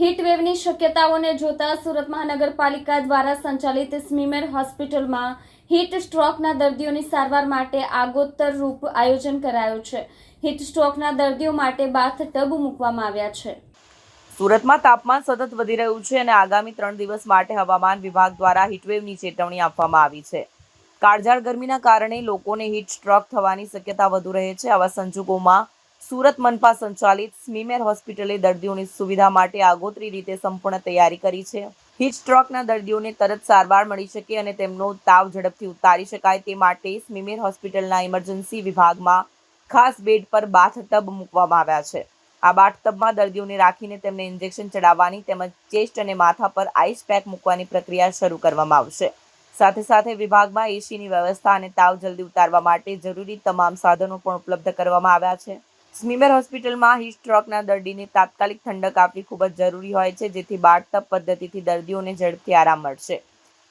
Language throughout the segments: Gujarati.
હીટવેવની શક્યતાઓને જોતા સુરત મહાનગરપાલિકા દ્વારા સંચાલિત સ્મીમેર હોસ્પિટલમાં હીટ સ્ટ્રોકના દર્દીઓની સારવાર માટે આગોતર રૂપ આયોજન કરાયું છે। હીટ સ્ટ્રોકના દર્દીઓ માટે બાથ ટબ મૂકવામાં આવ્યા છે। સુરતમાં તાપમાન સતત વધી રહ્યું છે અને આગામી 3 દિવસ માટે હવામાન વિભાગ દ્વારા હીટવેવની ચેતવણી આપવામાં આવી છે। કાળઝાળ ગરમીના કારણે લોકોને હીટ સ્ટ્રોક થવાની શક્યતા વધુ રહે છે। આવા સંજોગોમાં સુરત મનપા સંચાલિત સ્મીમેર હોસ્પિટલે દર્દીઓની સુવિધા માટે આગોતરી રીતે સંપૂર્ણ તૈયારી કરી છે। હીટ સ્ટ્રોકના દર્દીઓને તરત સારવાર મળી શકે અને તેમનો તાવ ઝડપથી ઉતારી શકાય તે માટે સ્મીમેર હોસ્પિટલના ઇમરજન્સી વિભાગમાં ખાસ બેડ પર બાથ ટબ મૂકવામાં આવ્યા છે। આ બાથ ટબમાં દર્દીઓને રાખીને તેમને ઇન્જેક્શન ચડાવવાની તેમજ ચેસ્ટ અને માથા પર આઈસ પેક મૂકવાની પ્રક્રિયા શરૂ કરવામાં આવશે। સાથે સાથે વિભાગમાં એસીની વ્યવસ્થા અને તાવ જલ્દી ઉતારવા માટે જરૂરી તમામ સાધનો પણ ઉપલબ્ધ કરવામાં આવ્યા છે। સ્મીમેર હોસ્પિટલમાં હીટ સ્ટ્રોકના દર્દીને તાત્કાલિક ઠંડક આપવી ખૂબ જ જરૂરી હોય છે, જેથી બાથ ટબ પદ્ધતિથી દર્દીઓને ઝડપથી આરામ મળશે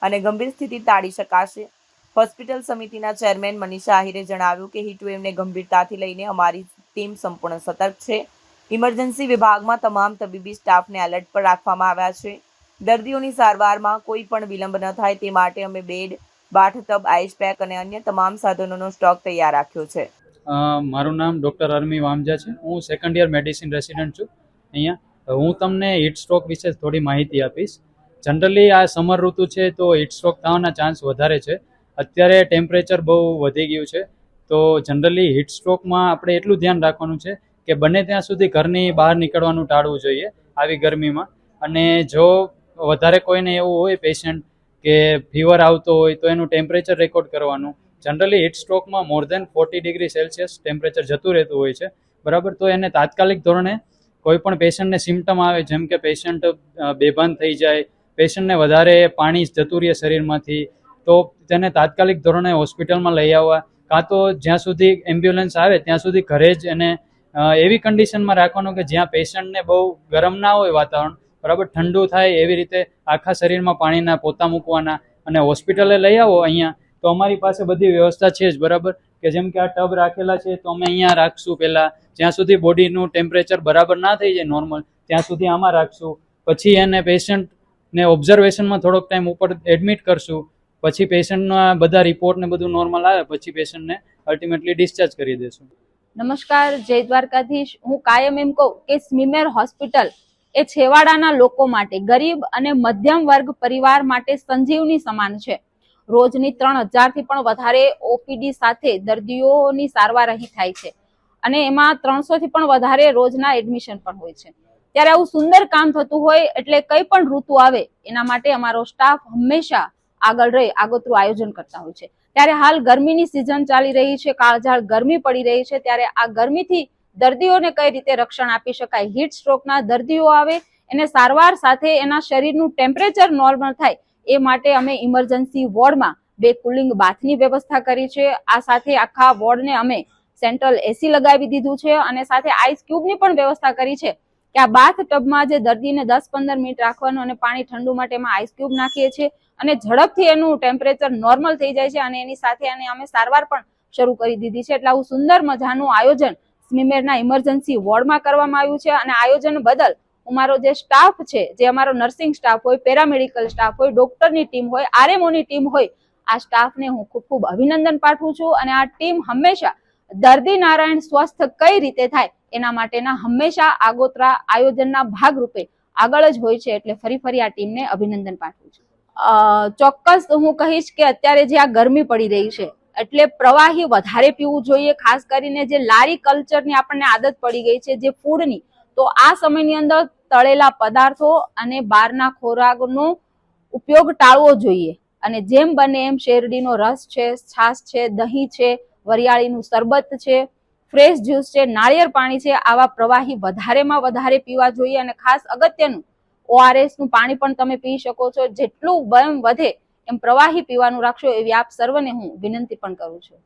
અને ગંભીર સ્થિતિ ટાળી શકાશે। હોસ્પિટલ સમિતિના ચેરમેન મનીષા આહિરે જણાવ્યું કે હીટવેવને ગંભીરતાથી લઈને અમારી ટીમ સંપૂર્ણ સતર્ક છે। ઇમરજન્સી વિભાગમાં તમામ તબીબી સ્ટાફને એલર્ટ પર રાખવામાં આવ્યા છે। દર્દીઓની સારવારમાં કોઈ પણ વિલંબ ન થાય તે માટે અમે બેડ, બાથ ટબ, આઈસ પેક અને અન્ય તમામ સાધનોનો સ્ટોક તૈયાર રાખ્યો છે। મારું નામ ડૉક્ટર અરમી વામજા છે। હું સેકન્ડ યર મેડિસિન રેસિડન્ટ છું અહીંયા। હું તમને હીટ સ્ટ્રોક વિશે થોડી માહિતી આપીશ। જનરલી આ સમર ઋતુ છે તો હીટ સ્ટ્રોક થવાના ચાન્સ વધારે છે। અત્યારે ટેમ્પરેચર બહુ વધી ગયું છે, તો જનરલી હીટ સ્ટ્રોકમાં આપણે એટલું ધ્યાન રાખવાનું છે કે બને ત્યાં સુધી ઘરની બહાર નીકળવાનું ટાળવું જોઈએ આવી ગરમીમાં। અને જો વધારે કોઈને એવું હોય પેશન્ટ કે ફીવર આવતો હોય તો એનું ટેમ્પરેચર રેકોર્ડ કરવાનું। જનરલી હીટ સ્ટ્રોકમાં મોર દેન 40 ડિગ્રી સેલ્સિયસ ટેમ્પરેચર જતું રહેતું હોય છે, બરાબર। તો એને તાત્કાલિક ધોરણે કોઈ પણ પેશન્ટને સિમ્ટમ આવે, જેમ કે પેશન્ટ બેભાન થઈ જાય, પેશન્ટને વધારે પાણી જતું રહે શરીરમાંથી, તો તેને તાત્કાલિક ધોરણે હોસ્પિટલમાં લઈ આવવા, કાં તો જ્યાં સુધી એમ્બ્યુલન્સ આવે ત્યાં સુધી ઘરે જ એને એવી કન્ડિશનમાં રાખવાનું કે જ્યાં પેશન્ટને બહુ ગરમ ના હોય વાતાવરણ, બરાબર, ઠંડુ થાય એવી રીતે આખા શરીરમાં પાણીના પોતા મૂકવાના અને હોસ્પિટલે લઈ આવો અહીંયા તો અમારી પાસે બધી વ્યવસ્થા છે જ, બરાબર, કે જેમ કે આ ટબ રાખેલા છે તો અમે અહીંયા રાખશું પહેલાં, જ્યાં સુધી બોડીનું ટેમ્પરેચર બરાબર ના થઈ જાય નોર્મલ ત્યાં સુધી આમાં રાખશું। પછી એને પેશન્ટને ઓબ્ઝર્વેશનમાં થોડોક ટાઈમ ઉપર એડમિટ કરશું, પછી પેશન્ટના બધા રિપોર્ટ ને બધું નોર્મલ આવે પછી પેશન્ટને અલ્ટિમેટલી ડિસ્ચાર્જ કરી દેશું। નમસ્કાર, જય દ્વારકાધીશ। હું કાયમ એમ કહું કે સ્મીમેર હોસ્પિટલ એ છેવાડાના લોકો માટે, ગરીબ અને મધ્યમ વર્ગ પરિવાર માટે સંજીવની સમાન છે। રોજની 3000 થી પણ વધારે ઓપીડી સાથે દર્દીઓની સારવાર અહીં થાય છે અને એમાં 300 થી પણ વધારે રોજના એડમિશન પણ હોય છે। ત્યારે આવું સુંદર કામ થતું હોય એટલે કઈ પણ ઋતુ આવે એના માટે અમારો સ્ટાફ હંમેશા આગળ રહી આગોતરું આયોજન કરતા હોય છે। ત્યારે હાલ ગરમીની સિઝન ચાલી રહી છે, કાળઝાળ ગરમી પડી રહી છે, ત્યારે આ ગરમીથી દર્દીઓને કઈ રીતે રક્ષણ આપી શકાય, હીટ સ્ટ્રોકના દર્દીઓ આવે એને સારવાર સાથે એના શરીરનું ટેમ્પરેચર નોર્મલ થાય એ માટે અમે ઇમરજન્સી વોર્ડમાં 2 કુલિંગ બાથની વ્યવસ્થા કરી છે। આ સાથે આખા વોર્ડને અમે સેન્ટ્રલ એસી લગાવી દીધું છે અને સાથે આઈસ ક્યુબની પણ વ્યવસ્થા કરી છે કે આ બાથ ટબમાં જે દર્દીને 10-15 મિનિટ રાખવાનું અને પાણી ઠંડુ માટે એમાં આઈસ ક્યુબ નાખીએ છીએ અને ઝડપથી એનું ટેમ્પરેચર નોર્મલ થઈ જાય છે અને એની સાથે અમે સારવાર પણ શરૂ કરી દીધી છે। એટલે આવું સુંદર મજાનું આયોજન સ્મીમેરના ઇમરજન્સી વોર્ડમાં કરવામાં આવ્યું છે અને આયોજન બદલ અમારો જે સ્ટાફ છે, જે અમારો નર્સિંગ સ્ટાફ હોય, પેરામેડિકલ સ્ટાફ હોય, ડોક્ટરની ટીમ હોય, આરએમઓની ટીમ હોય, આ સ્ટાફને હું ખૂબ ખૂબ અભિનંદન પાઠવું છું અને આ ટીમ હંમેશા દર્દી નારાયણ સ્વસ્થ કઈ રીતે થાય એના માટેના હંમેશા આગોતરા આયોજનના ભાગરૂપે આગળ જ હોય છે। એટલે ફરી આ ટીમને અભિનંદન પાઠવું છું। ચોક્કસ હું કહીશ કે અત્યારે જે આ ગરમી પડી રહી છે એટલે પ્રવાહી વધારે પીવું જોઈએ, ખાસ કરીને જે લારી કલ્ચરની આપણને આદત પડી ગઈ છે જે ફૂડની, તો આ સમયની અંદર તળેલા પદાર્થો અને બહારના ખોરાકનો ઉપયોગ ટાળવો જોઈએ અને જેમ બને એમ શેરડીનો રસ છે, છાશ છે, દહીં છે, વરિયાળીનું શરબત છે, ફ્રેશ જ્યુસ છે, નાળિયેર પાણી છે, આવા પ્રવાહી વધારેમાં વધારે પીવા જોઈએ અને ખાસ અગત્યનું ORS નું પાણી પણ તમે પી શકો છો। જેટલું બને વધે એમ પ્રવાહી પીવાનું રાખશો એવી આપ સર્વને હું વિનંતી પણ કરું છું।